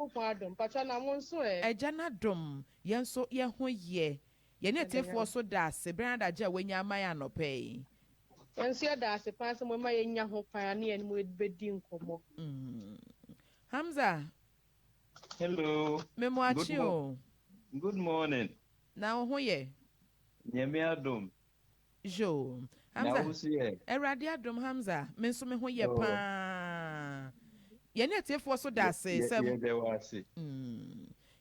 Nyankopon pacha na mo nso Ejana dom yenso ye ho ye. Ye ne tefo so da se branda ja wanya amaya no pay. Yenso ya da se pan se mo ma yenya ho pan na ye mo bedi nkomo. Hamza. Hello. Memwachi o. Good morning. Na ho ye. Nyame adom. Jo. Hamza. Erade adom Hamza. Me so me ho ye pa. Ye ne tefo so da se sem. Ye de wase.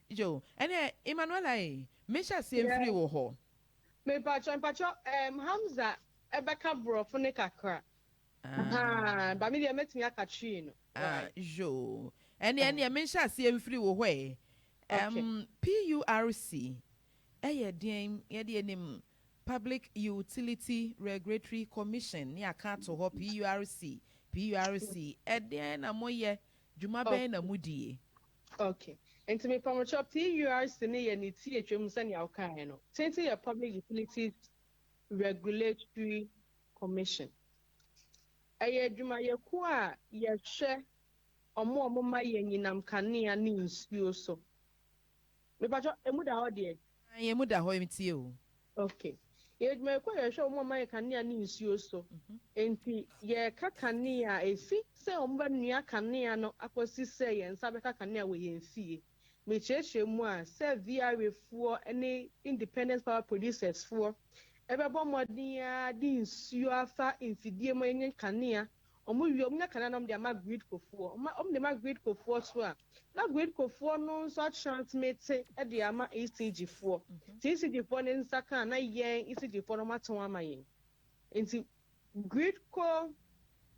Jo. Ene Emmanuel me sha se mfiri wo ho. Me pacha Hamza ebeka brofo ne kakra. Ba me de metimi aka twi no. Jo. Ene me sha se mfiri wo ho e. PURC ye de enim Public Utility Regulatory Commission ni aka to ho PURC ede na moye dwuma ben na mudie. Okay. Enti me pamocho PURC ne ye ni ti etwem se ne awkan no. Tenti ye Public Utilities Regulatory Commission. Eye dwuma ye ku a ye hwe omo ma ye nyinam kanea ne nsuo so. Me pacho emu da ho de. Ye mu da ho emtie o. Okay. Ye dwuma ye ku ye hwe omo ma ye kanea ne nsuo so. Enti ye ka kanea efi se omo ba nua kanea no akosi se ye nsa be ka kanea we ye nfie. Me chechwe mu a se VRA fuo ene independent power producers fuo ebebo modin a di nsuo afa infidie mo enye kanea omo wi omo nya kanea no de ma grid kofuo omo de ma grid kofuo so a na grid kofuo no so transmit e de ama ECG fuo ECG fuo ne nsa kan na yen ECG fuo no maton ama yen enti grid ko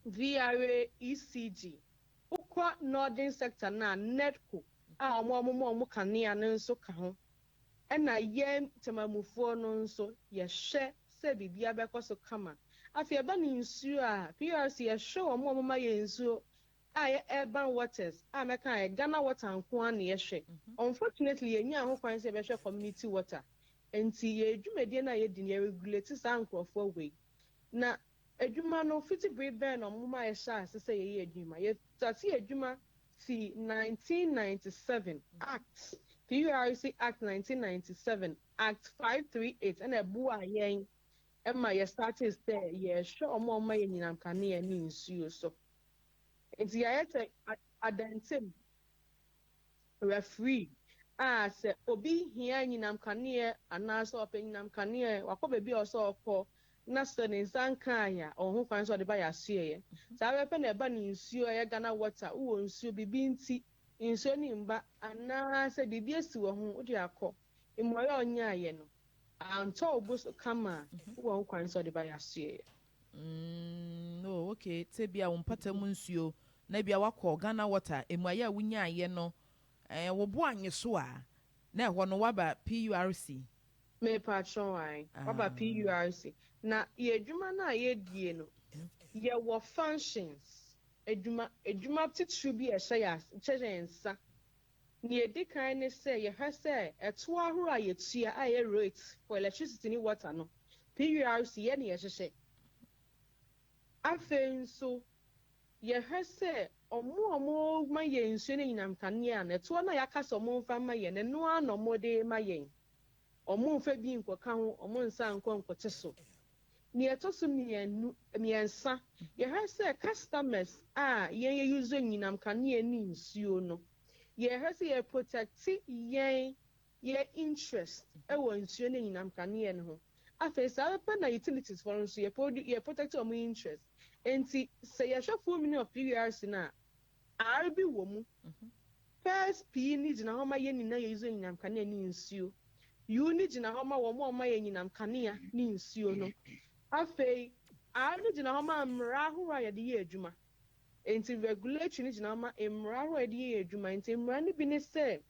VRA ECG ukwa northern sector na netco a omo kanea no nso ka ho na yen temamufuo no nso ye hwe se bibia bekoso kama afia ba ni nsuo a PRC ye hwe omo ma ye nsuo a ye urban waters a meka ye Ghana water nko an ye hwe unfortunately ye nya ho kwan se be hwe community water enti ye adwumedie na ye di ne regulate sa nkrofo we na adwuma no fiti break ben omo ma ye sha se ye adwuma ye tati adwuma fi 1997 Act PURC Act 1997 Act 538 and a bua yen Emma ye started there ye sure omo ma ye nyinam kanea ni nsuo so enti ya yete adantim referee se obi hia nyinam kanea anaso open nyinam kanea wakobe bi oso okọ na so ne nsanka ya ohun kwan so de ba ya sueye sa we pe na ba ni nsuo ye Ghana water wo nsuo bibi nti nsuo ni mba ana se bibi esi wo ho odi akọ imoye onya aye no anto obuso kama wo kwan so de ba ya sueye no okay tebia wo mpata mu nsuo na bia wakọ Ghana water imoye wunya aye no wo bo anye so a na ho no waba PURC me patron why waba PURC na ye adwuma na ye die no ye wo functions adwuma titru bi ehya nsa ni edikan ne say ye ha say eto ahoro a yetua a ye rate for electricity ni water no PURC ye ne ye hyehye afenso ye ha say omo ma ye nsuo ne nyinam kanea na eto na yakasa omo mfa ma ye ne no anomode ma ye omo mfa bi nkoka ho omo nsa nkonkote so ni etoso miensa ye ha say customers ye use nyinam kanea ni nsuo no ye ha say ye protect ye interest e wo nsuo ne nyinam kanea no ho afesa pa na utilities for nso ye protect omo interest enti say ye hwefo mini of PURC na RB wo mu first P ni gina ho ma ye ni na ye use nyinam kanea ni nsuo ni gina ho ma wo ma ye nyinam kanea ni nsuo no afei ni gina ho ma mra ho ya de ye adwuma enti regulatory ni gina ho ma mra ho ya de ye adwuma enti mra ni bi ne se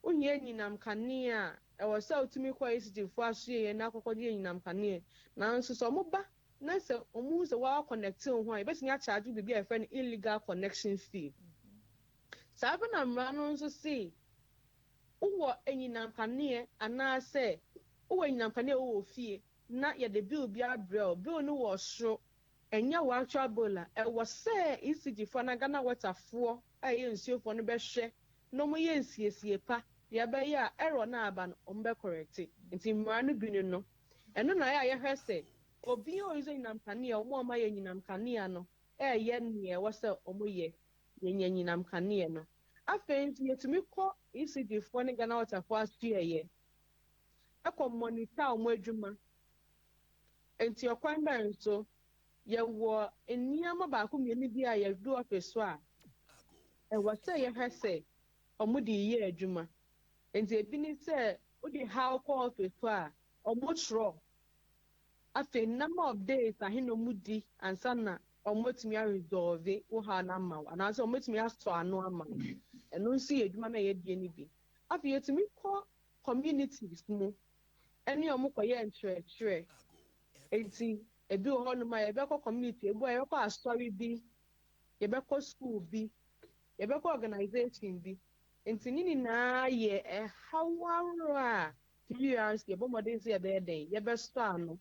onye nyinam kanea e wo se otumi kwa ECG fo aso ye na akokode nyinam kanea na nso so mo ba na se omu se wa connect ho a e be sinya charge bi a friend illegal connection fee sabe na mra no nso se uwo enyinam kanea ana se uwo enyinam kanea wo fie na ye de bill bi abrel bill no wo so enya wo actual bill e wo se ECG fo na Ghana water fo a ye nsuo fo no be hwe no mo ye nsiesie pa ya ba ya error na aba no ombe correct nti mmara no bi no eno na ya hwe se obi o izo nyinam kanea omo ma ye nyinam kanea no ye ne wo se omo ye nyinam kanea no afen nti yetumi kɔ ECG fo ne Ghana Water fo astueye akɔ monitor omo adwuma nti okwan ba nso ye wo eniama ba ko mienu bi a ye do office so a wa se ye hwe se omo di ye adwuma nti ebi ni se o di how call office so a omo tro afen number of days ahino mudi ansana omo timi resolve wo ha na ma wa na so omo timi aso ano ama eno nsi edwuma na ye die ni bi afi yetimi kɔ communities mu eni omo kɔ ye ntrɛtrɛ enti ebi wo ho no ma ye be kɔ community ebi ye kɔ asori bi ye be kɔ school bi ye be kɔ organization bi enti nini na ye hawara years ye bo modern se ye be den ye be sto ano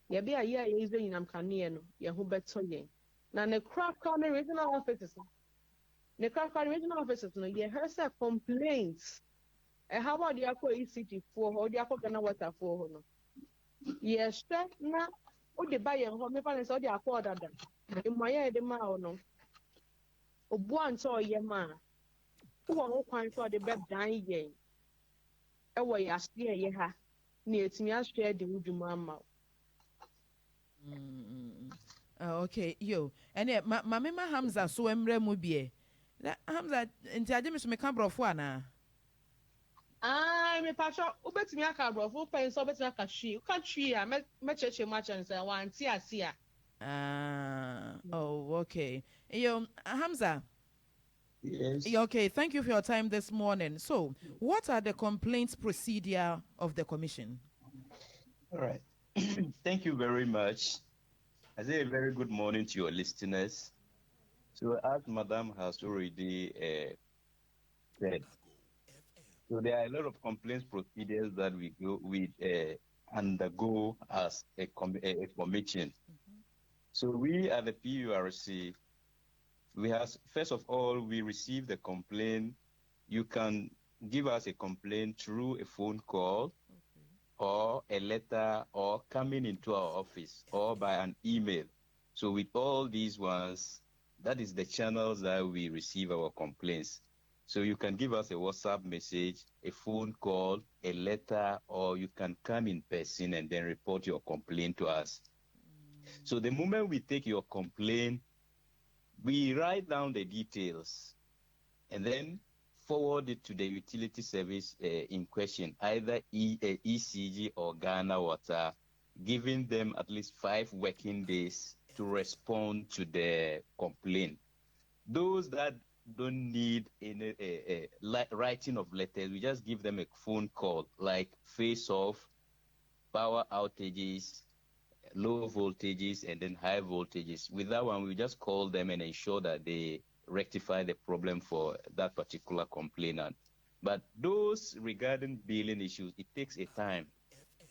ye be a ye ize nyinam kanea no ye ho beto ye na ne crack on the regional offices no ye heard say complaints how about the akɔ ECG for or the akɔ Ghana Water for no yes na o de ba ye ho me fa ne so de akɔ dada imoye de ma o no obu anto ye ma wo ho kwan so de be dan ye e wo ya ase ye ha na etimi ahwe de wudwuma ama okay yo ene ma Hamza so emre mu bie Hamza nti ade me so me ka brofo ana me pacho ubetimi aka brofo pen so ubetimi aka twi uka twi a me cheche ma chan say wan ti ase a oh okay yo Hamza. Yes. Okay, thank you for your time this morning. So, what are the complaints procedure of the commission? All right. Thank you very much. I say a very good morning to your listeners. So, as Madam has already said, so there are a lot of complaints procedures that we undergo as a commission. So, we at the PURC, first of all, we receive the complaint. You can give us a complaint through a phone call or a letter or coming into our office or by an email. So with all these ones, that is the channels that we receive our complaints. So you can give us a WhatsApp message, a phone call, a letter, or you can come in person and then report your complaint to us. So the moment we take your complaint, we write down the details and then forward it to the utility service in question, either ECG or Ghana Water, giving them at least 5 working days to respond to the complaint. Those that don't need any writing of letters, we just give them a phone call, like face-off, power outages, low voltages, and then high voltages. With that one, we just call them and ensure that they rectify the problem for that particular complainant. But those regarding billing issues, it takes a time.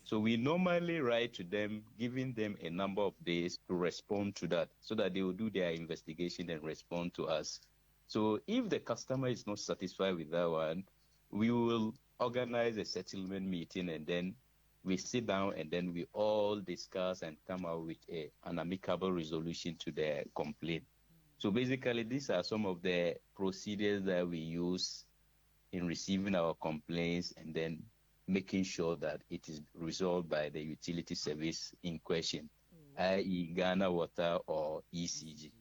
So we normally write to them, giving them a number of days to respond to that, so that they will do their investigation and respond to us. So if the customer is not satisfied with that one, we will organize a settlement meeting, and then we sit down and then we all discuss and come out with an amicable resolution to the complaint. So basically, these are some of the procedures that we use in receiving our complaints and then making sure that it is resolved by the utility service in question, i.e. Ghana Water or ECG.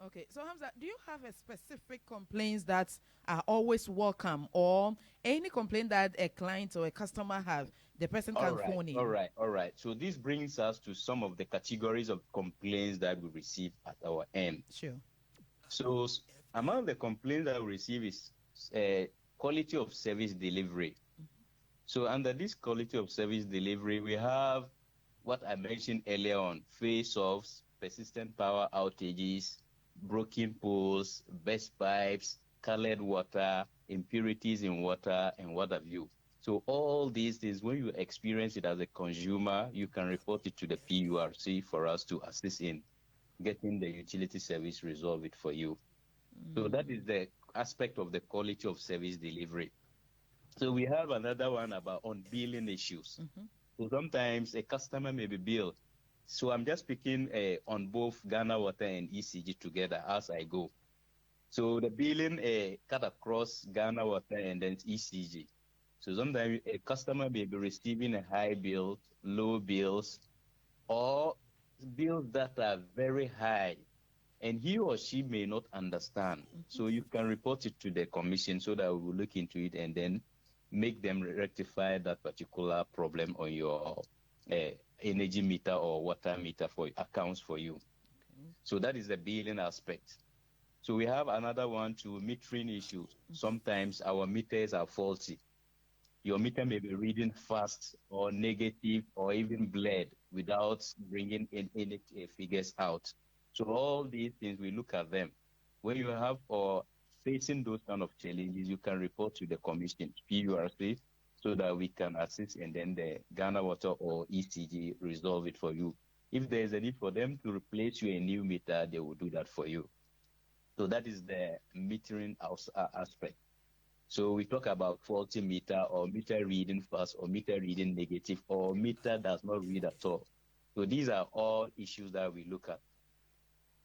Okay, so Hamza, do you have a specific complaints that are always welcome, or any complaint that a client or a customer have, the person can phone in? All right. So this brings us to some of the categories of complaints that we receive at our end. Sure. So among the complaints that we receive is quality of service delivery. So under this quality of service delivery, we have what I mentioned earlier on: face-offs, persistent power outages, broken poles, burst pipes, colored water, impurities in water, and what have you. So all these things, when you experience it as a consumer, you can report it to the PURC for us to assist in getting the utility service resolve it for you. So that is the aspect of the quality of service delivery. So we have another one about on billing issues. So sometimes a customer may be billed. So I'm just speaking on both Ghana Water and ECG together as I go. So the billing cut across Ghana Water and then ECG. So sometimes a customer may be receiving a high bill, low bills, or bills that are very high, and he or she may not understand. So you can report it to the commission so that we will look into it and then make them rectify that particular problem on your energy meter or water meter for accounts for you. So that is the billing aspect. So we have another one to metering issues. Sometimes our meters are faulty. Your meter may be reading fast or negative or even blurred without bringing in any figures out. So all these things, we look at them. When you have or facing those kind of challenges, you can report to the commission, PURC, so that we can assist, and then the Ghana Water or ECG resolve it for you. If there is a need for them to replace you a new meter, they will do that for you. So that is the metering aspect. So we talk about faulty meter or meter reading fast or meter reading negative or meter does not read at all. So these are all issues that we look at.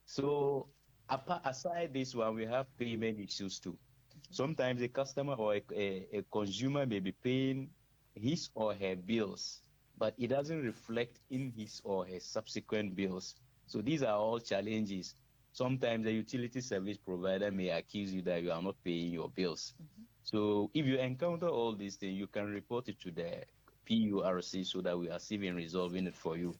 So aside this one, we have payment issues too. Sometimes a customer or a consumer may be paying his or her bills, but it doesn't reflect in his or her subsequent bills. So these are all challenges. Sometimes the utility service provider may accuse you that you are not paying your bills. So if you encounter all these things, you can report it to the PURC so that we are in resolving it for you.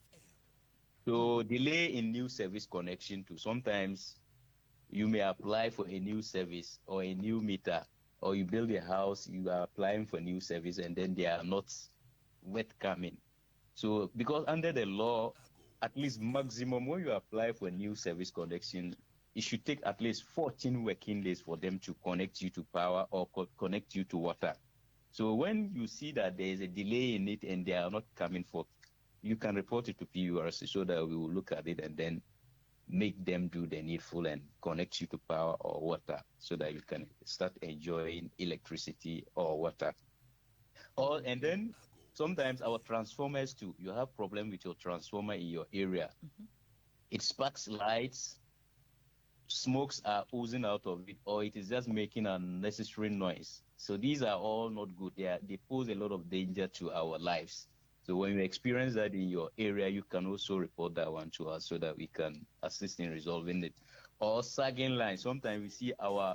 So delay in new service connection too. Sometimes you may apply for a new service or a new meter, or you build a house, you are applying for new service, and then they are not coming. So because under the law, at least maximum when you apply for a new service connection, it should take at least 14 working days for them to connect you to power or connect you to water. So when you see that there is a delay in it and they are not coming forth, you can report it to PURC so that we will look at it and then make them do the needful and connect you to power or water so that you can start enjoying electricity or water. And then sometimes our transformers too, you have problem with your transformer in your area. It sparks lights, smokes are oozing out of it, or it is just making unnecessary noise. So these are all not good. They pose a lot of danger to our lives. So when you experience that in your area, you can also report that one to us so that we can assist in resolving it. Or sagging lines. Sometimes we see our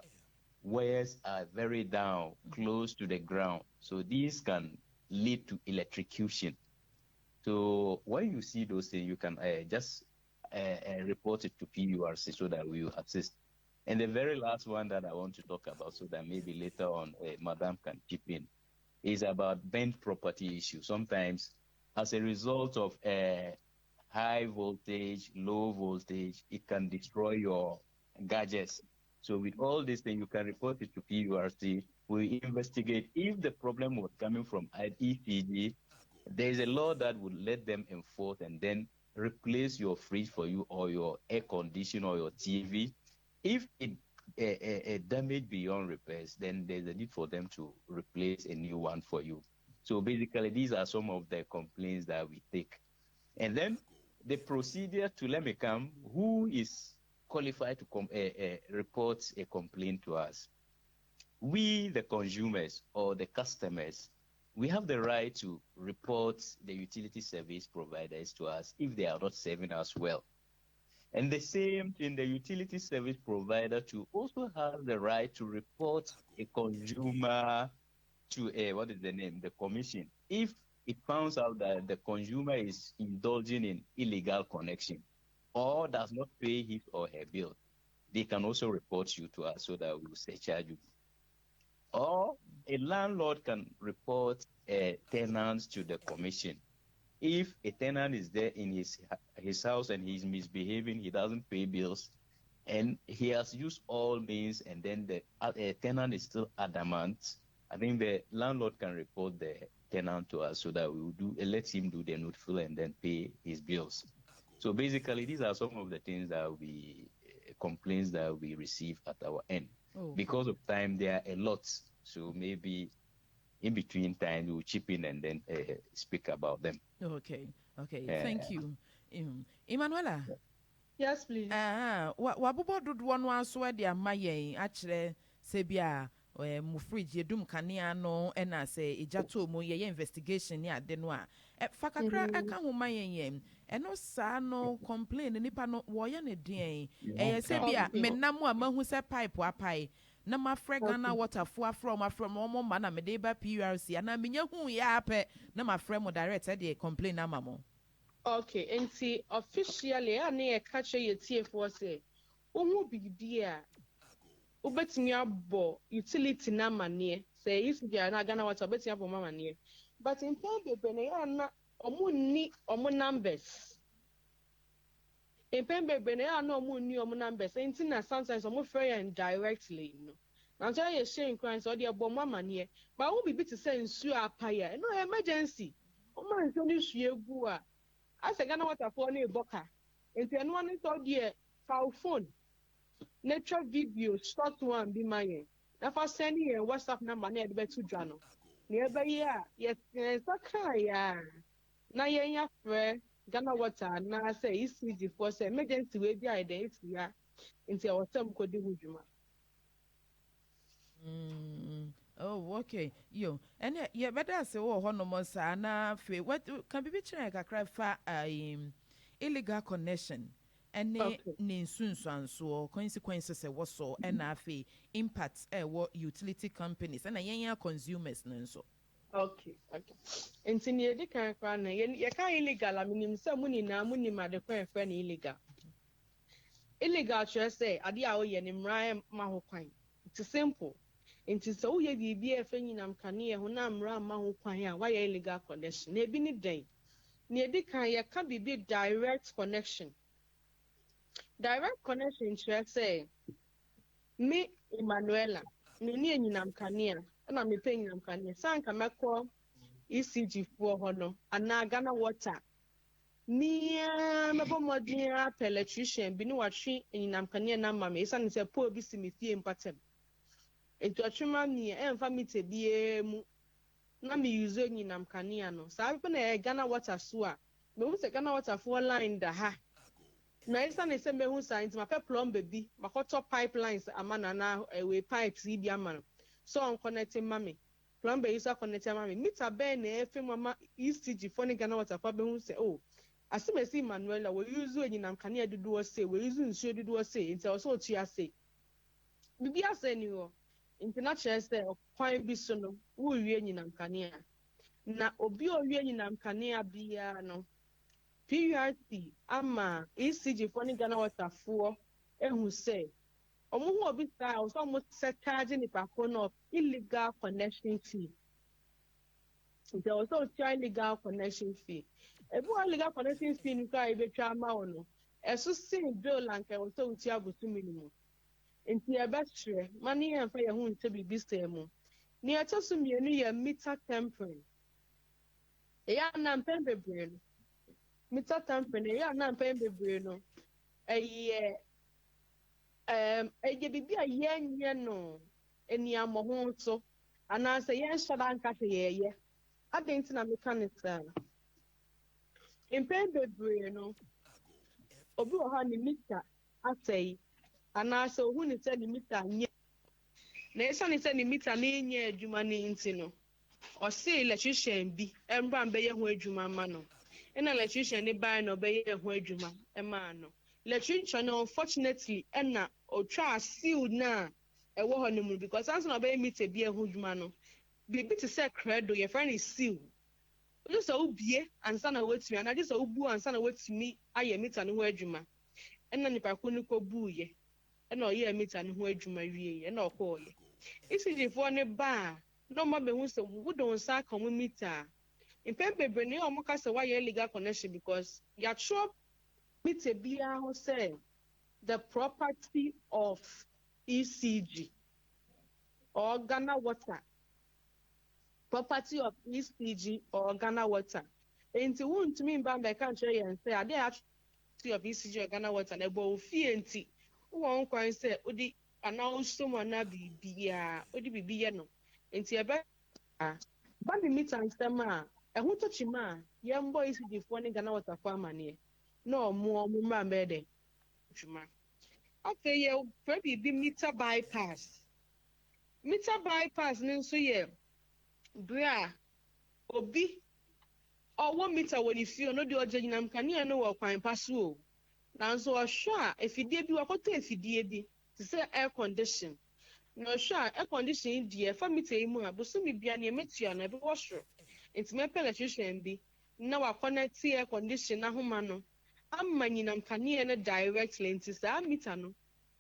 wires are very down, close to the ground. So these can lead to electrocution. So when you see those things, you can just report it to PURC so that we will assist. And the very last one that I want to talk about, so that maybe later on Madam can chip in, is about burnt property issue. Sometimes as a result of high voltage, low voltage, it can destroy your gadgets. So with all these things, you can report it to PURC. We investigate. If the problem was coming from ECG, there is a law that would let them enforce and then replace your fridge for you or your air conditioner or your TV. If it damage beyond repairs, then there's a need for them to replace a new one for you. So basically, these are some of the complaints that we take. And then the procedure to let me come, who is qualified to report a complaint to us? We, the consumers or the customers, we have the right to report the utility service providers to us if they are not serving us well. And the same thing, the utility service provider to also have the right to report a consumer to the commission, if it finds out that the consumer is indulging in illegal connection or does not pay his or her bill. They can also report you to us so that we will surcharge you. Or a landlord can report tenants to the commission. If a tenant is there in his house and he's misbehaving, he doesn't pay bills, and he has used all means, and then the tenant is still adamant, I think the landlord can report the tenant to us so that we will let him do the needful and then pay his bills. So basically, these are some of the things that complaints that we receive at our end. Because of time, there are a lot. So maybe in between time, we'll chip in and then speak about them. Okay. Thank you. Emanuela. Yes, please. Wabobo dodoɔ no aso de ama yɛn akyerɛ sɛ bia mu fridge yɛdum kanea no ɛna sɛ ɛgya to mu yɛyɛ investigation ne ade no a fa kakra ɛka ho ma yɛn ɛno saa no complain nipa no wɔyɛ ne deɛn ɛyɛ sɛ bia menam a mahu sɛ pipe apae na mafrɛ Ghana waterfo afrɛ mo ma na mede ba PURC ana menya hu yɛ apɛ na mafrɛ mo direct ɛde complain ama mo. Okay, and see officially, I need a catch a TF say, who be dear? Ubetting your bo utility number near, say, if you are not gonna watch a betting up on mamma near. But in Pembe, Benayana, or moon need or more numbers. In Pembe, Benaya, no moon new or more numbers, ain't sometimes or more fair and directly. Now, tell you, shame crimes or dear bo mamma near, but I won't be to send Sue up higher, no emergency. Oh, man, it's only Shiagua. As a Ghana waterfall near Boca, and then one is all dear foul phone. Nature video, short one be mine. Now for sending a WhatsApp number near the bed to journal. Nearby, yes, okay, now, yeah, friend, Ghana water, now I say, it's easy for say, emergency way be identity, until our term could do with you. Oh, okay. Yo, and yeah, better say, oh, honomosa, na fe. What can be pictured like a cry for illegal connection? And ne soon so consequences was so and afe impacts what utility companies and a consumers so. Okay. And in the can you can't illegal. I mean, some money now, money, my friend illegal. Illegal, just say, Adia, and Ryan Mahoquine. It's simple. Nti sɛ woyɛ biribi a ɛfɛ nyinam kanea ho na mmara ma ho kwan a wayɛ illegal connection na ebi ne den na edi kan yɛka biribi direct connection kyerɛ sɛ me Emanuela me ne nyinam kanea na me pɛ nyinam kanea sanka mɛkɔ ECG foɔ hɔ no anaa Ghana water mea mɛbɔ mmɔden apɛ electrician bi ne watwe nyinam kanea na ma me ɛsiane sɛ pole bi si me fie mpatam. Into a chuma me and family to be na me use nyinam kanea no. Sa people na Ghana water soa. Me hu se Ghana water for line da ha. Na isa ne se me hu sa nti ma pe plumber bi, ma koto pipelines amana na we pipes bi amana. So on connecting mami. Plumber is connect mami. Meter ben na efe mama ECG for Ghana water for be hu se oh. Asimesi Manuela we use nyinam kanea dudu say we use nsuo dudu say nti also tia say. Bibi ase ni ho. International say kwan bi so no wo wie nyinam kanea na obi o wie nyinam kanea bia no PURC ama ECG for Ghana water for ehu say omo hu obi sa o so mo set charge ni pa no illegal connection fee there was also illegal connection fee ebu illegal connection fee ni ka ebetwa ama ono eso sin bill lanka o so uti abusu minimum. Inti abastre mani en fa ye hu nte bibi stem ni achasu mienu ye meter tampering ya na mpem bebre no meter tampering ya na mpem bebre no eye bibi a ye nye no eni amoho so ana se ye shada nka se ye adenti na mechanical mpem bebre no obi wo ha ni meter atei ana so hu ni se ni meter nye na esa ni se ni meter na nye adwuma ni nti no o se electrician bi embra mbeye ho adwuma ma no ena electrician ni buy no beye ho adwuma e ma no electrician no unfortunately ena o twa seal na e wo ho no because answer na beye meter bi e ho adwuma no bibi to say credo your friend is seal just so bie ansa na wetumi ana just so bu ansa na wetumi aye meter no ho adwuma ena ni pa ko ni ko buye ena oye meter no ho adwuma wie ena okoye ECG for ne ba no ma be hu se wo don sa ka mo meter in pembe ne o mo ka se why illegal connection because ya chop meter bia ho say the property of ECG or Ghana water property of ECG or Ghana water enti won to me ba be kan kire yen say ade actually of ECG or Ghana water na bo fie enti won kwan say odi ana usum ana bibia odi bibia no enti ebe ba ni meter nstem a ehu tochima ye mbo isi fo ni Ghana water for amane na omo mra mede twuma afa ye prebi bi meter bypass ni nso ye bra obi owo meter woni fie no de oje nyinam kane no wo kwan paso o nanso ohwo a efidie bi wakoto efidie bi ti say air condition no ohwo a air condition die fa meter imu a bosumi bia na emetua na ebe washro enti mepe electrician bi na wa connect air condition na homa no amma nyinam kane no directly enti sa meter no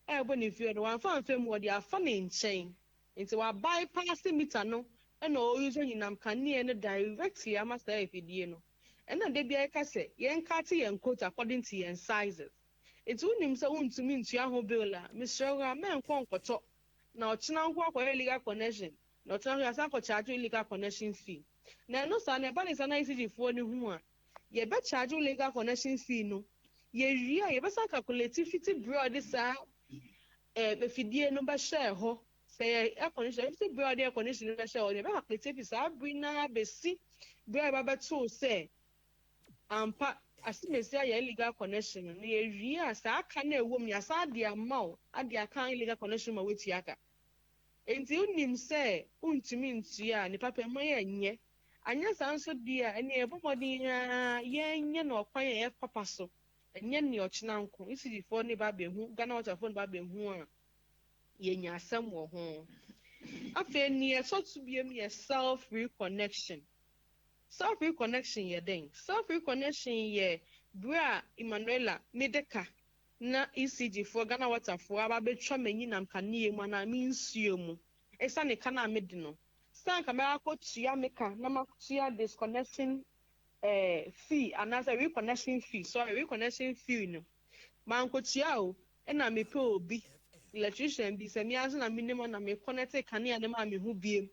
ebo ni fie no wan fa mfem wo de afa ne nchen enti wa bypass meter no na o use nyinam kane no directly ama sa efidie no ena de bia ka se yen ka te yen quote according to yen sizes enti unim se untumi ntua ho bill a misrewa men konkoto na ochina nkwa kwa illegal connection na ochina ya sa ko charge illegal connection fee na no sa na ba ni sa na ICG fo ni hu a ye be charge illegal connection fee no ye wi a ye be sa calculate fiti broad sa efidie no ba share ho say air condition fiti broad air condition no ba share ho ye be calculate fee sa brina be si broad ba to say ampa asimesia ya illegal connection na ye wi a sa aka na ewom ya sa ade amount ade aka illegal connection ma weti aka enti unim se untumi ntua ni papa ma ye nye anya sanso dia ene ebomodin ye nye na okwan ye papa so enye ne ochina nko isi fo ne ba behu Ghana water fo ne ba behu a ye nya asem wo ho afa ni e so to biem ye self reconnection ye den self reconnection ye bra Emmanuela medeka na ECG for Ghana water for aba betwa manyi nam kane mu na mi nsuo mu esa ne kana amedi no san ka ma akotua meka na makotua disconnection fee another reconnection fee no man kotua o na me pe obi electrician bi se mi aso na minimum na me connect kane na ma me hu biem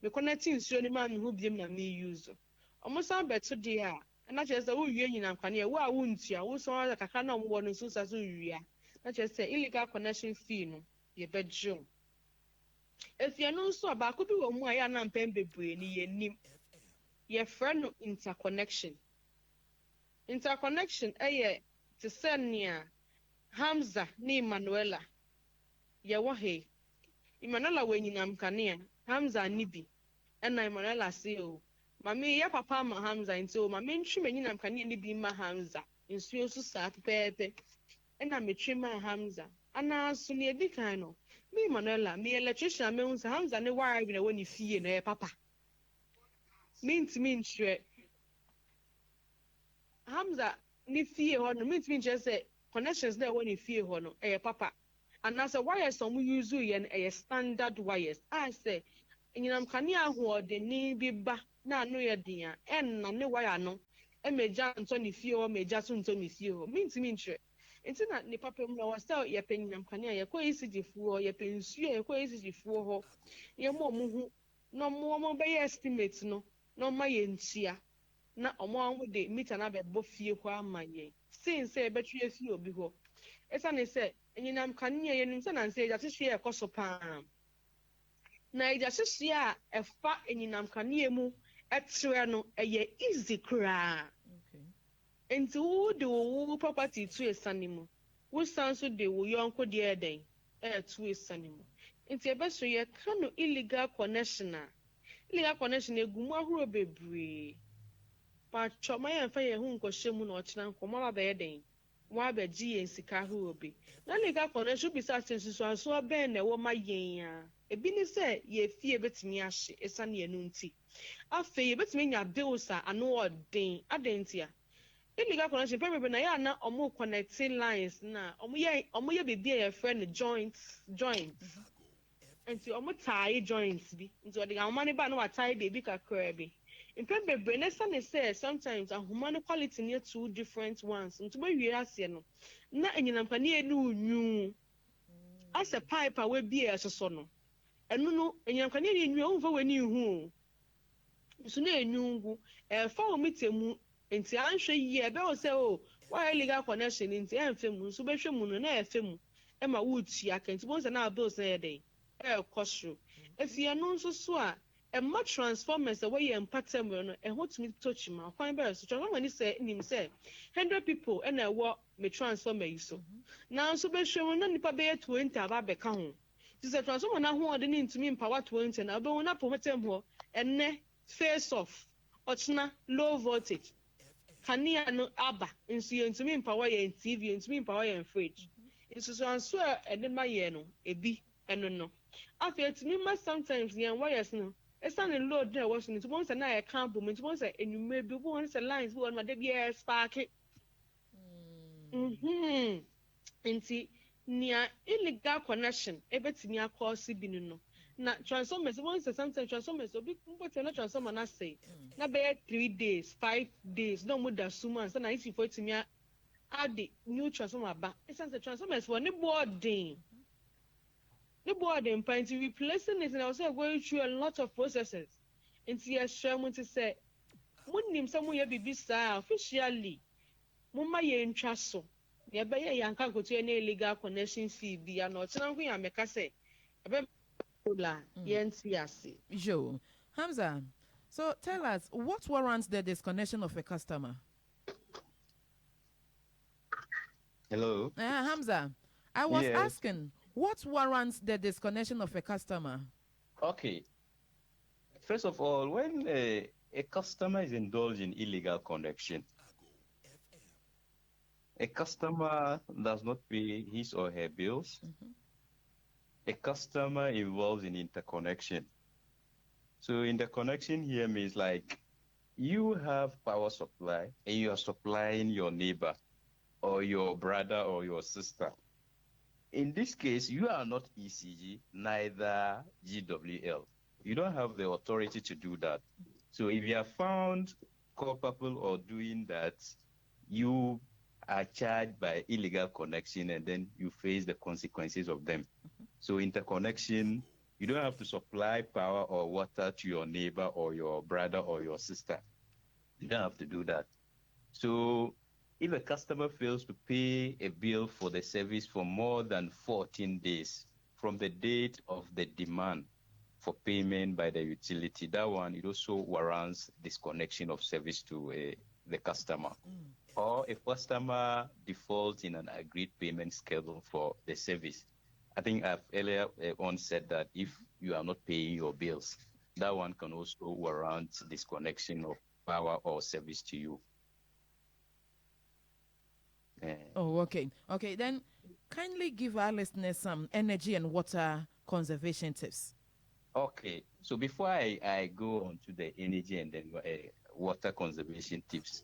me connect nsuo ni ma me hu biem na me use omusa beto de a na chese wo wie nyinam kane wo a wo ntua wo so kakra na omwo no so sa so wia na chese illegal connection fee no ye bedjo efia no so ba ko bi wo mu a ya na mpem bebre ni ye nim ye friend no interconnection eye to senia Hamza ni Emmanuela ye wo he Emmanuela we nyinam kane Hamza ni bi na Emmanuela se o mami ya papa ma Hamza nti o mami ntwi menyinam kane ni bi ma Hamza nsuo so sa pepepe na metwi ma Hamza ana so ne edi kan no me Emmanuela me electrician me unsa Hamza ne wire bi na woni fie na papa ntimi ntwe Hamza ni fie ho no ntimi ntwe se connections na woni fie ho no papa ana so wires some use ye na standard wires I say nyinam kane aho de ni bi ba na no ye dia na ne wire no emeja nto ne fie ho meja so nto ne fie ho ntimi ntwe enti na ne papa mu na wasa ye penyinam kane ye ko ECG fuo ye pensuo ye ko ECG fuo ho ye mo hu no mo be estimate no no ma ye ntia na omo de meter na be bo fie ho amaye since e betwe fie obi ho esa ne se nyinam kane ye nim se na nse ja hye e koso pa na ja hye a efa nyinam kane mu etre no eye easy kra enti wo de wo property to esanimu wo sanso de wo yonko de eden to esanimu enti ebeso ye kanu illegal connection egumu ahuro bebre pa choma ye fa ye hu nkohyemu na ochina nkoma ba be eden mo abeji ye nsika ahuro be na illegal connection bi sa sensu aso ben na wo ma yen a ebi ni se ye fie betimi ahye esane ye no nti afa ye betimi nya bills a ano odin adentia illegal connection people na ya na omo connecting lines na omo ye bibia ye friend joints enti omo tie joints bi nti odi ga money ba na wa tie baby kakra bi impembe na say sometimes ahoma quality near two different ones nti we wi ase no na enyinam pa ne enu nyu as a pipe we bi e so no enu no enyinam ka ne nyu o mfa we ni hu so na enyungu fa o mitemu enti anhwe yi ebe o se o why illegal connection enti enfemu so behwe mu no na efemu Emma Woods ya can once an hour bills a day. Costro. If you are non so and much transformers away and pattern and what me touch him, I'll find better. So when he said, him say, 100 people and I walk me transform so. Now, so be sure when nipa be 20 about be count. This is a transformer now who are the to me in power 20 and I'll be on up on them and ne face off. Ochna low voltage. Kania no aba nso yɛ ntumi mpawa yɛn TV ntumi mpawa yɛn fridge nso so anso a ɛde ma yɛn no ebi ɛno no afei ntumi ma sometimes yɛn wires no ɛsan load na ɛwɔ so no ntumi sɛ na yɛ kan bom ntumi sɛ enyuma bi wɔn sɛ lines bi wɔn ma de bi yɛ spark nti nia illegal connection ebetumi akɔsi bi no na transformers wɔn sɛ sometimes transformers obi mbɔtɛ na transformer na say na be 3 days 5 days no more than 2 months na if for to me add the new transformer back it's the transformers for the boarding point replacing it and also going through a lot of processes into your share to say munim someone you be sa officially mumma ye ntwa so ye be ye yanka go to any illegal connection fee bi na o tena ho ya meka say ebe la ye ntiase Joe Hamza. So tell us, what warrants the disconnection of a customer? Hello. Hamza, I was asking, what warrants the disconnection of a customer? Okay. First of all, when a customer is indulged in illegal connection, a customer does not pay his or her bills. A customer involved in interconnection. So interconnection here means like you have power supply and you are supplying your neighbor or your brother or your sister. In this case, you are not ECG, neither GWL. You don't have the authority to do that. So if you are found culpable or doing that, you are charged by illegal connection and then you face the consequences of them. So interconnection, you don't have to supply power or water to your neighbor or your brother or your sister. You don't have to do that. So if a customer fails to pay a bill for the service for more than 14 days from the date of the demand for payment by the utility, that one, it also warrants disconnection of service to the customer. Or if customer defaults in an agreed payment schedule for the service. I think I've earlier on said that if you are not paying your bills, that one can also warrant disconnection of power or service to you. Okay. Then kindly give our listeners some energy and water conservation tips. Okay. So before I go on to the energy and then water conservation tips,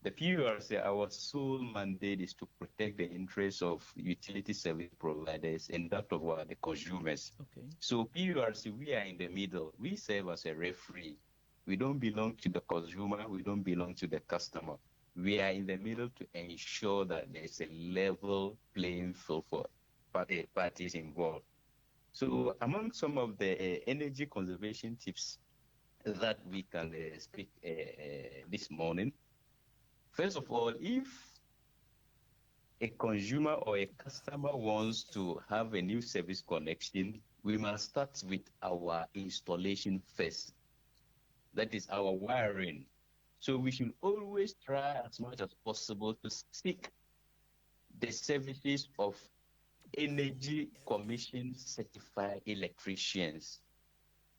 the PURC, our sole mandate is to protect the interests of utility service providers and that of the consumers. Okay. So PURC, we are in the middle. We serve as a referee. We don't belong to the consumer. We don't belong to the customer. We are in the middle to ensure that there's a level playing field for parties involved. So among some of the energy conservation tips that we can speak this morning, first of all, if a consumer or a customer wants to have a new service connection, we must start with our installation first. That is our wiring. So we should always try as much as possible to seek the services of Energy Commission certified electricians.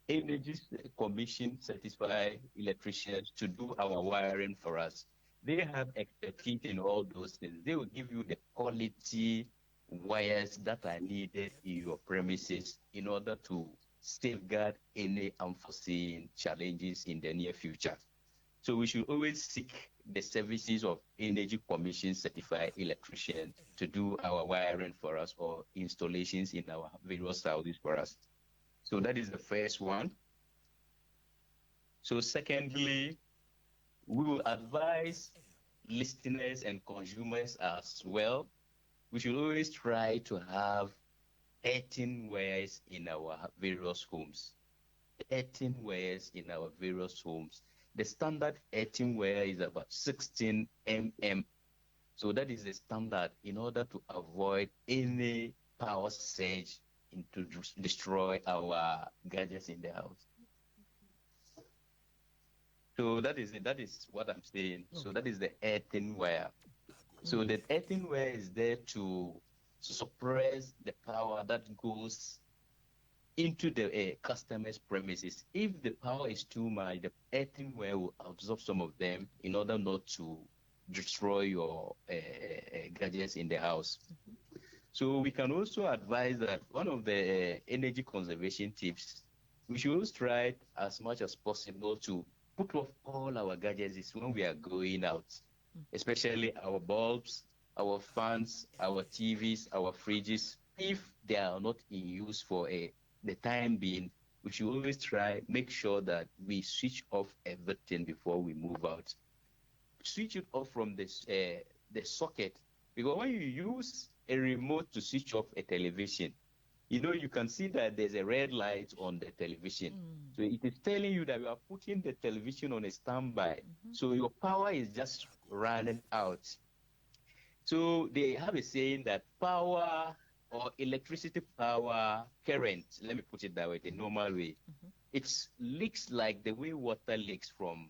Energy Commission certified electricians to do our wiring for us. They have expertise in all those things. They will give you the quality wires that are needed in your premises in order to safeguard any unforeseen challenges in the near future. So we should always seek the services of Energy Commission certified electricians to do our wiring for us or installations in our various houses for us. So that is the first one. So secondly, we will advise listeners and consumers as well. We should always try to have 13 wires in our various homes. 13 wires in our various homes. The standard 13 wire is about 16 mm. So that is the standard in order to avoid any power surge to destroy our gadgets in the house. So that is it. That is what I'm saying. Okay. So that is the earthen wire. So the earthen wire is there to suppress the power that goes into the customer's premises. If the power is too much, the earthen wire will absorb some of them in order not to destroy your gadgets in the house. So we can also advise that one of the energy conservation tips, we should always try as much as possible to put off all our gadgets when we are going out, especially our bulbs, our fans, our TVs, our fridges. If they are not in use for the time being, we should always make sure that we switch off everything before we move out. Switch it off from the socket, because when you use a remote to switch off a television, you can see that there's a red light on the television. So it is telling you that you are putting the television on a standby. So your power is just running out. So they have a saying that power or electricity power current, let me put it that way, the normal way, it leaks like the way water leaks from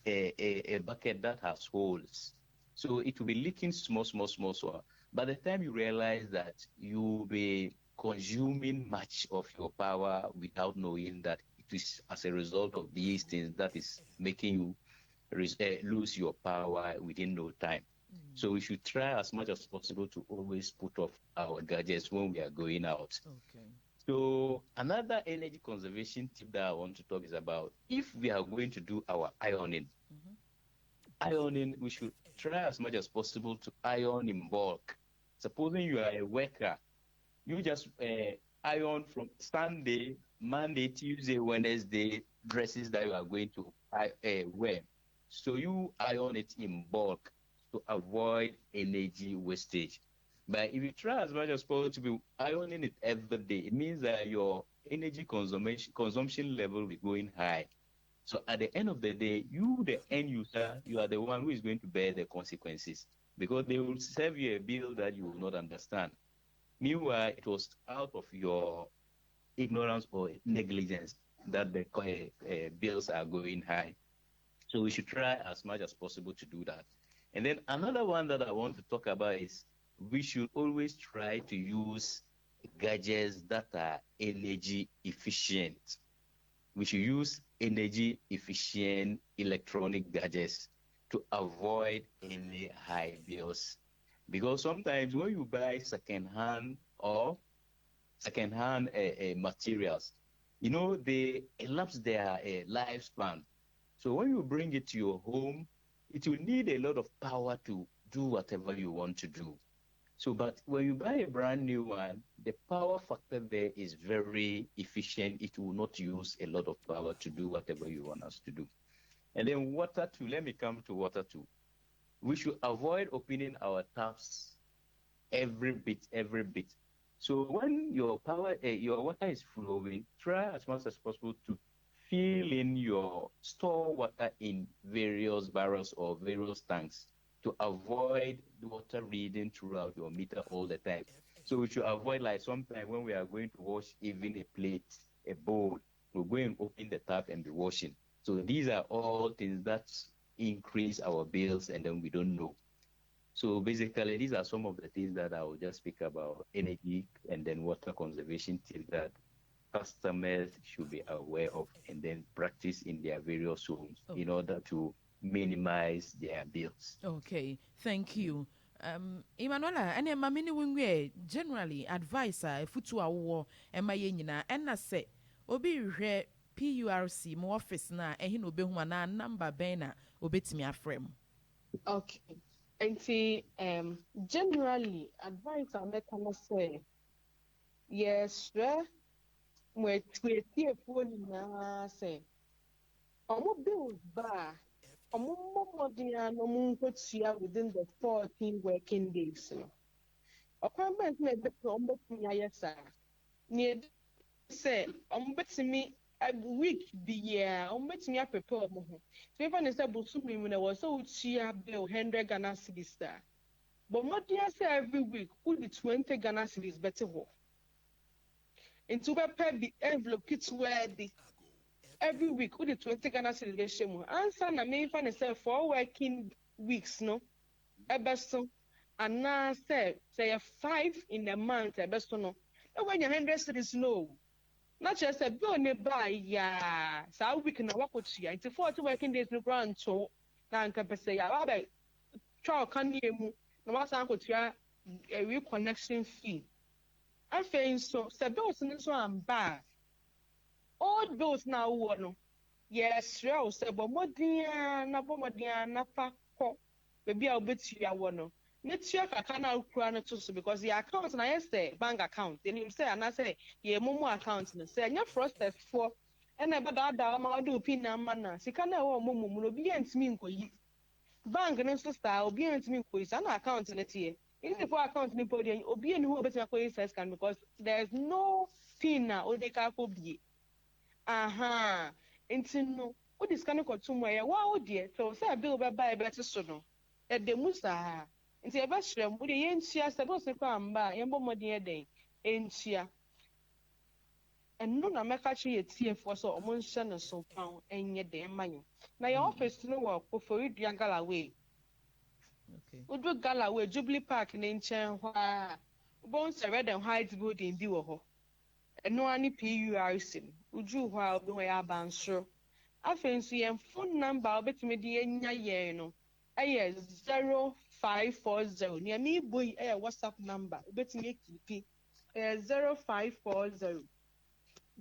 a bucket that has holes. So it will be leaking small. By the time you realize that you'll be consuming much of your power without knowing that it is as a result of these things that is making you lose your power within no time. So we should try as much as possible to always put off our gadgets when we are going out. Okay. So another energy conservation tip that I want to talk is about if we are going to do our ironing. Ironing, we should try as much as possible to iron in bulk. Supposing you are a worker, you just iron from Sunday, Monday, Tuesday, Wednesday, dresses that you are going to wear. So you iron it in bulk to avoid energy wastage. But if you try as much as possible to be ironing it every day, it means that your energy consumption level will be going high. So at the end of the day, you, the end user, you are the one who is going to bear the consequences, because they will serve you a bill that you will not understand. Meanwhile, it was out of your ignorance or negligence that the bills are going high. So we should try as much as possible to do that. And then another one that I want to talk about is we should always try to use gadgets that are energy efficient. We should use energy efficient electronic gadgets to avoid any high bills. Because sometimes when you buy second-hand materials, they elapse their lifespan. So when you bring it to your home, it will need a lot of power to do whatever you want to do. So, but when you buy a brand new one, the power factor there is very efficient. It will not use a lot of power to do whatever you want us to do. And then water too, let me come to water too. We should avoid opening our taps every bit. So when your water is flowing, try as much as possible to fill in your store water in various barrels or various tanks to avoid the water reading throughout your meter all the time. So we should avoid, like sometimes when we are going to wash even a plate, a bowl, we'll go and open the tap and be washing. So these are all things that increase our bills and then we don't know. So basically, these are some of the things that I will just speak about: energy and then water conservation tips that customers should be aware of and then practice in their various homes in order to minimize their bills. Okay, thank you. Emanuela, and mamini wingwe generally advisor if to a war and my yenina and I say obi re PURC mo office na ehin obe humana number bena obetimi afrem. Okay. And see, generally advice I make say yes, we see a phone na say omo bills ba within the 14 working days. Appointment may be yes, sir. Near say, me a week be year, or met me up a poem. If I said Busumi when I was so cheer bill 100 Ghana cedis star. But what do I say every week? Who the 20 Ghana cedis better work? Into a pay envelope kits where the every week who the 20 Ghana cedis shame. Answer na me if I say 4 working weeks, no? A best so. And now say 5 in a month, a best no. And when your 100 cedis no. Not just a bill nearby, yeah. So we can walk with you. It's 40 working days no grant so. Now, can say, I bet child can hear me. No matter how to a reconnection fee. I think so. So bills in this one bad. All bills now one. Yes, real. So, but more dear, na pa ko. Baby, I'll bet you one. Next year, I can't outcry to because the account and I say bank account. Then him say, and I say, yeah, Momo account. Say, and your frosted for. And I but that I'll do pin man. She can't know Momo, be and me. Bank and style, be and me quiz, an account in it here. Even for account in the podium, or be and who better quiz can because there's no pin now, or they can't be. Aha, into no, what is kind of somewhere? Wow, dear, so say a bill by better sono. At the Musa. Into a bashram, would the yen share supposed to come by, and more dear day, and share. And no, I'm actually a tear for so almost and so pound, and yet the money. Now, your office to know what for it, young Galloway. Okay. We do Galloway, Jubilee Park in Inchen, where bones are red and white building, do ho. And no any PURC. Would you while doing our bansure? I fancy and phone number, I'll bet me the yen, a 0540. Near me, boy, a WhatsApp number, bet me keep 0540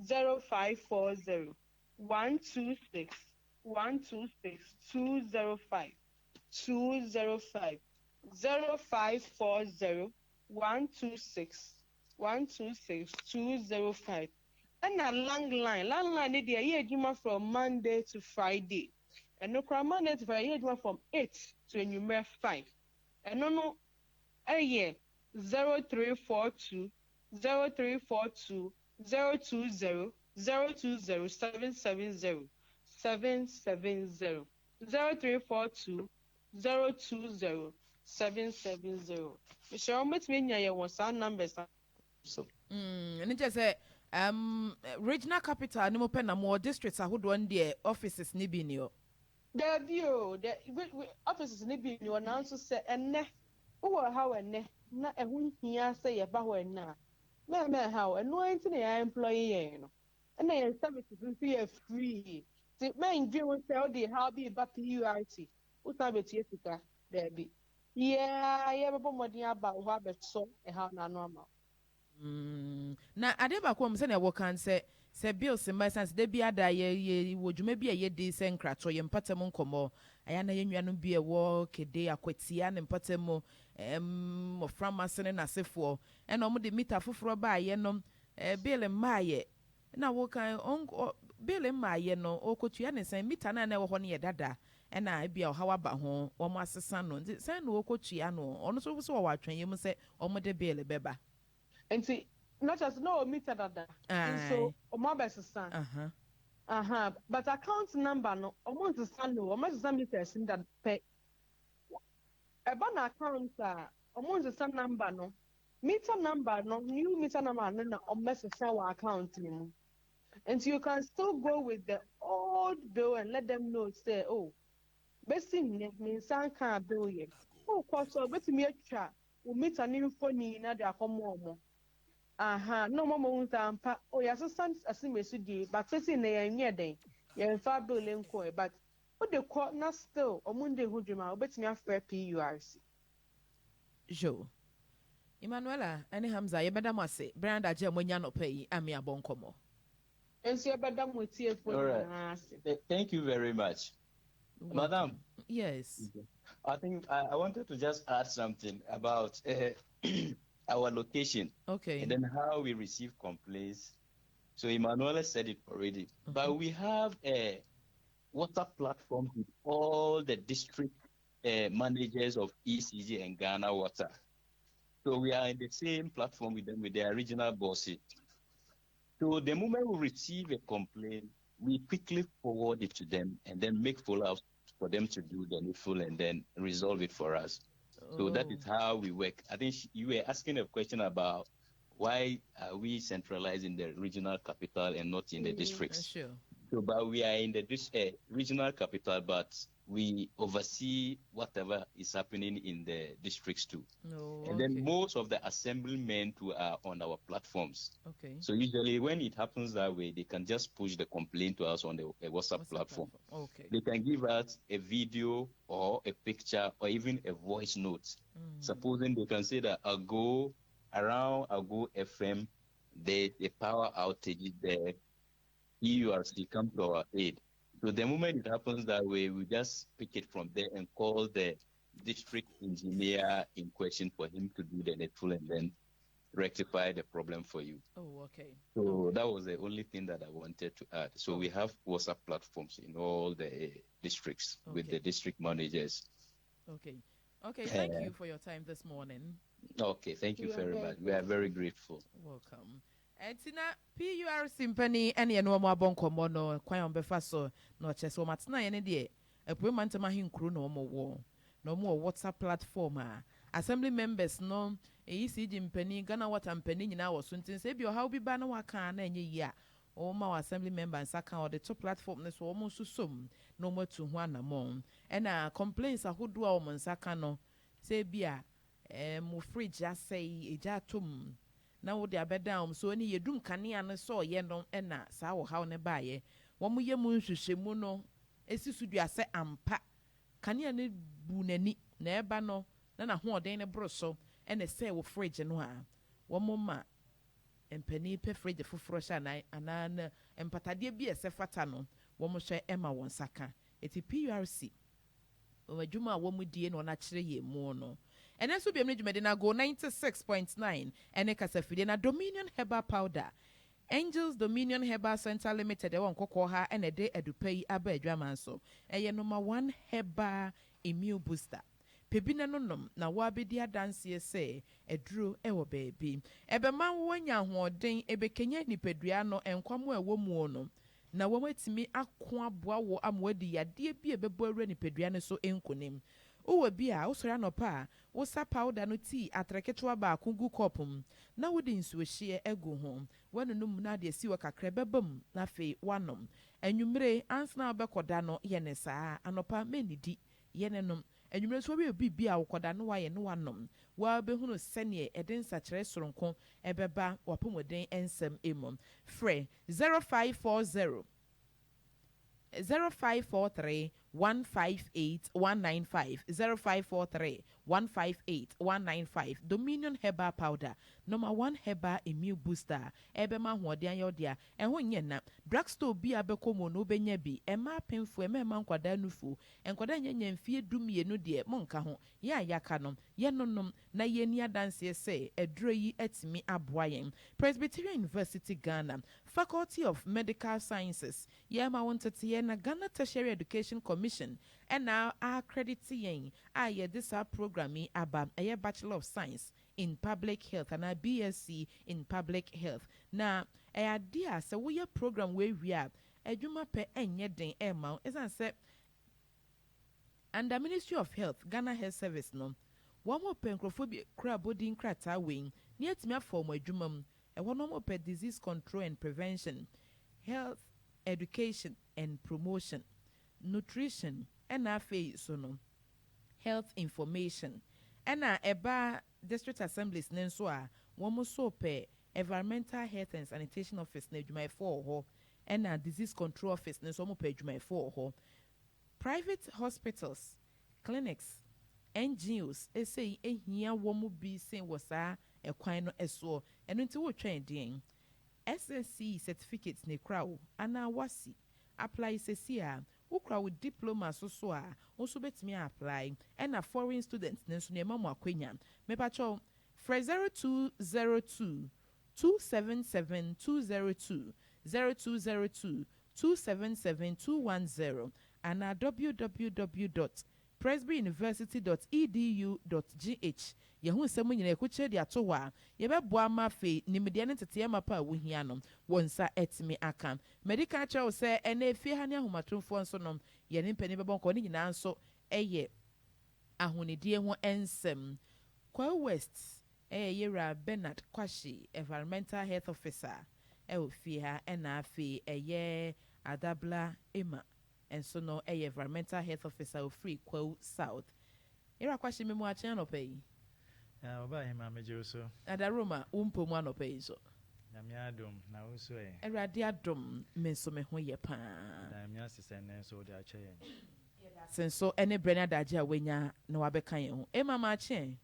0540 126 126 205 205 0540 126 126 205. And a long line. Long line, they are here from Monday to Friday. And no from Monday to Friday, from 8 to number 5. And no, a year 0342 0342 020 020 770 770 0342 020 770. Michelle, met me near your one numbers. So, And it just say, regional capital, no more more districts. I would one day offices nibinio. The view, the offices nibi you announce to say, and ne, or how and ne, not a win here say about when now. Me how, and no employee, you know. And then services will be a free. The main view tell the how be about PURT. What's up with Jessica? There be. Yeah, but more about what but so and how normal. Na ade ba ko mse na wo kan se bills in my sense de bia da ye wo dwuma bia ye de se nkrato ye mpatam nkomo aya na ye nnuanu bia wo kede akwatia ne mpatam mo framasene na sefo e na mo de meter foforo ba ye no bill ma ye na wo kan bill ma ye no okotua ne sen meter na na wo ho ne ye dada e na bia hawa ba ho wo mo asesa no sen no okotua no ono so wo atwen ye mu se o mo de bill beba. And see, not just no meter that. So, o mobile son. But account number no, almost the son no, almost the meters in that pay. A ban account almost the son number no. Meter number no, new meter number no, almost the same account no. And so you can still go with the old bill and let them know, say, oh, basically, me san can bill ye. Oh, course, so bet me a chat. We meet a new phone in the accommodation. No more moon tampa. Oh, yes, some as soon as you did, but facing the near day. You're far billing coy, but what the court not still or Monday who dream out, bet me a fair PURC. Jo. Emanuela, any Hamza, you better must say, Branda Jam when you're not paying, I'm your boncomo. And so, better with you for thank you very much. Madam. Yes. I think I wanted to just add something about our location. Okay. And then how we receive complaints. So Emmanuel said it already. But we have a WhatsApp platform with all the district managers of ECG and Ghana Water. So we are in the same platform with them, with their regional bosses. So the moment we receive a complaint, we quickly forward it to them and then make follow-up for them to do the needful and then resolve it for us. So that is how we work. I think you were asking a question about why are we centralized in the regional capital and not in the districts. Sure. So, but we are in the regional capital, but we oversee whatever is happening in the districts too. And then most of the assemblymen too are on our platforms. Okay. So usually when it happens that way, they can just push the complaint to us on the WhatsApp platform. Okay. They can give us a video or a picture or even a voice note. Supposing they can say that around AGOO FM, there's a power outage there. EURC come to our aid. So the moment it happens that way, we just pick it from there and call the district engineer in question for him to do the needful and then rectify the problem for you. Oh, okay. So that was the only thing that I wanted to add. So we have WhatsApp platforms in all the districts with the district managers. Okay. Okay, thank you for your time this morning. Okay, thank you very much. We are very grateful. Welcome. Tina PURC Mpani any no mo abonkomo no kwan befa so no cheso matena ye ne de epumantama hinkru no mo wo no mo WhatsApp platform assembly members no ECG mpani Ghana water mpani nyina wo so ntin se bi o how bi ba na waka na enye yi a o ma assembly members aka o the top platform ne so o mo susom no mo tu ho anamon na complaints ahodo a o mo nsaka no se bi a mo fridge asai eja tom na wo de abedam so ni yedum kanea no so ye no na saa wo haw ne baaye wo mo ye mu nhwehwemu no esisudua se ampa kanea ne bu nani na eba no na ho oden ne bro so na se wo fridge no a wo mo ma empani pe fridge foforo sha na ana empatade bi ese fata no wo mo hwe ema won saka eti PURC o adwuma wo mo die no na kire ye mu no. And then so be able to go 96.9 and a casafide na Dominion Herbal Powder. Angels Dominion Herbal Center Limited, one kokoha and a day edupay abe dramanso. A number 1 herbal immune booster. Pebina nonum na wabi dia dance say a drew ewo baby. Ebe man wanya hoden ebe kenya ni pedriano and kwamwe womuono. Na wametimi akwa bwa wo amwedi ya die bi ebebo ni pedriano so enkonim. Uwe bia usora no pa wosa powder no tea atreketwa ba kungu kopum na wodi nsuo hye egu ho wanunum na de si wakakra bebam na fe wanom anwumre ansna obekoda no ye ne saa anopa menidi ye nenom anwumre so we bibia wokoda no wa ye no wanom wa behunu sene eden sachre soronko ebeba wapomoden ensem emom frɛ 0540 0543 158 195 0543 158 195 Dominion Herbal Powder number 1 Herbal Immune Booster ebema hoɔden yodia ɛho nyɛ na drugstore bi abɛkɔmo no benya bi ɛma penfo ɛma nkwada nufu nkwada nyanya mfie dumienu de monka ho ya yaka no yenonom na yeni adanse sɛ ɛduro yi atimi aboa yɛn Presbyterian University Ghana Faculty of Medical Sciences yɛma wontete na Ghana Tertiary Education Commission and now accrediting this program about a Bachelor of Science in Public Health and a BSc in Public Health. Now, a idea so we a program where we are a juma pe enye den amount as I said and the Ministry of Health Ghana Health Service no one more pencrophobia crabodin crata wing near to me for my jumum a one more per disease control and prevention, health education and promotion, nutrition and so no health information and eba district assemblies nenso a one so pe environmental health and sanitation office na adwuma for ho and disease control office nenso mo pe adwuma for ho private hospitals clinics NGOs say ehia wo mo bi sen wo saa ekwan no eso eno nti wo twen den SSC certificates ne krawo ana wasi apply sesia ukra with diploma so a also betimi apply and a foreign students nenso ne ma mo akwanya mepacho for 0202 277 202 0202 277 210 and presbyuniversity.edu.gh yehu nsɛm nyina ɛkɔkyerɛ de ato hɔ a yɛbɛboa ma afei nimdeɛ ne teteɛ ma pa a wohia no wɔn nsa ɛtumi aka medical kyerɛw sɛ ɛna efie ha ne ahomatomfoɔ nso no yɛne mpani bɛbɔ nkɔ ne nyinaa nso ɛyɛ ahonidie ho nsɛm Kwahu West Yera Bernard Kwashi environmental health officer fie ha ɛna afei Adabla Emma enso no environmental health officer of Free Kwahu South Yera Kwashi memo akyɛn anɔpa yi Oba hima meje so Adaroma umpo mu anɔpa yi so na me adom na wo so Awurade adom me nso me ho yɛ paa na me asese ne so de akyɛ yɛn senso ene brenya daje a wenya na wabɛka yɛn ho Emma ma akyɛn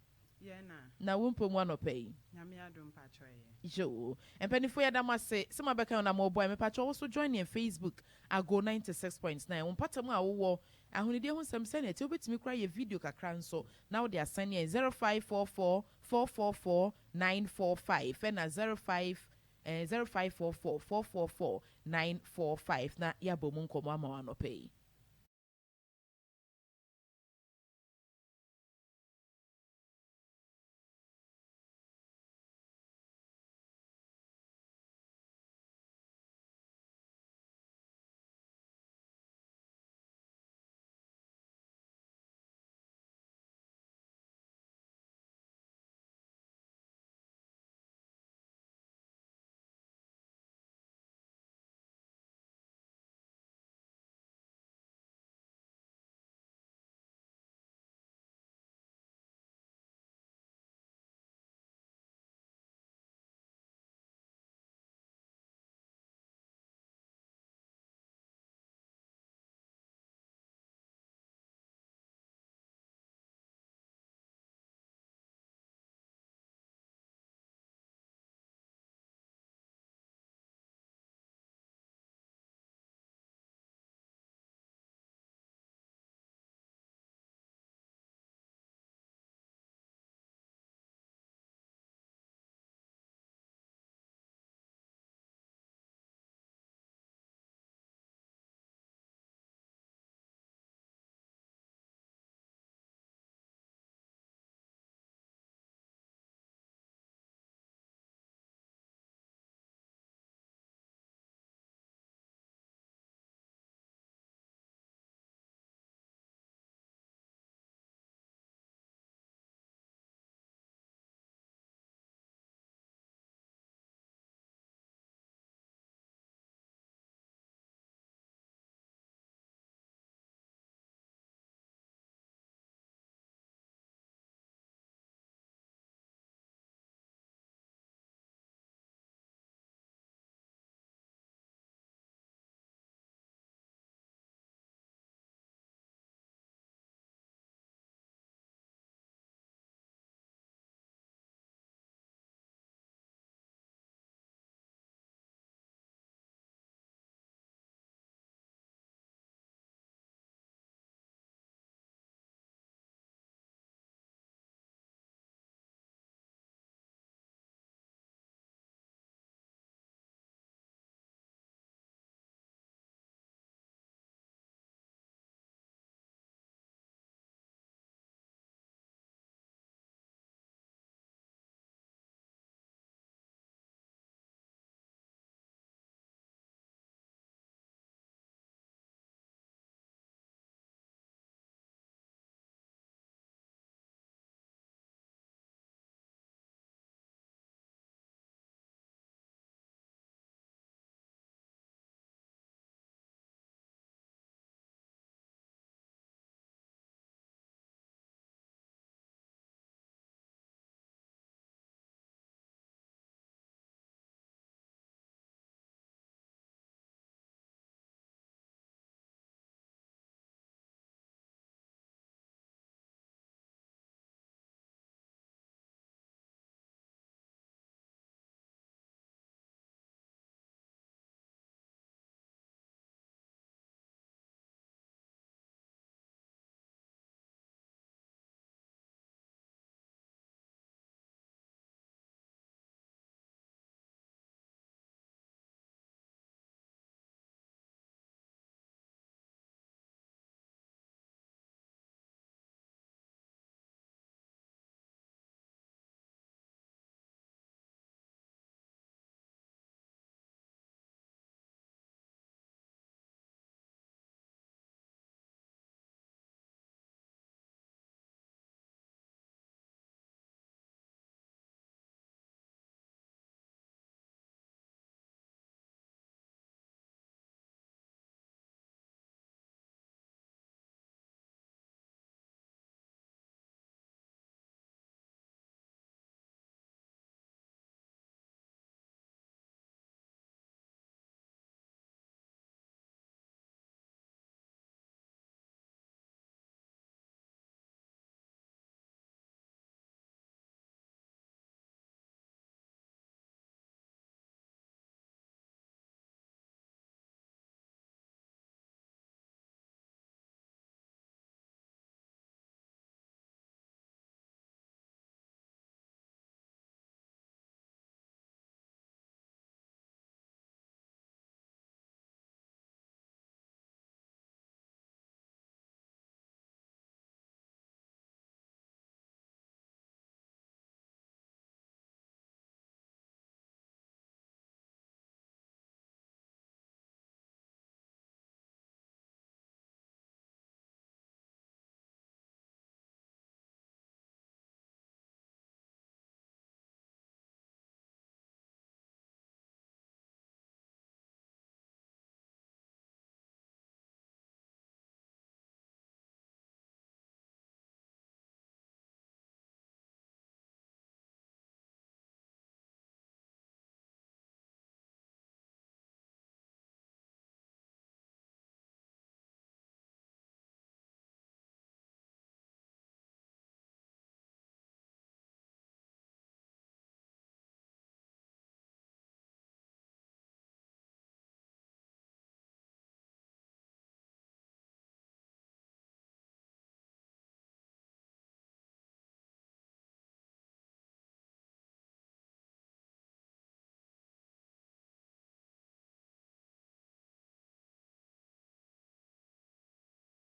na wumpo mu anɔpa yi nyame adom patro ye yo empanifo ya damase sema bɛka na mo boy me patro also join in Facebook AGOO 96.9 wo patam a wo ahonidie ho nsɛm sɛ na ti obetimi kra ye video kakra nso na wo de asane 0544 444 945 na 0544 444 945 na yabo mu nkomo ama anɔpa yi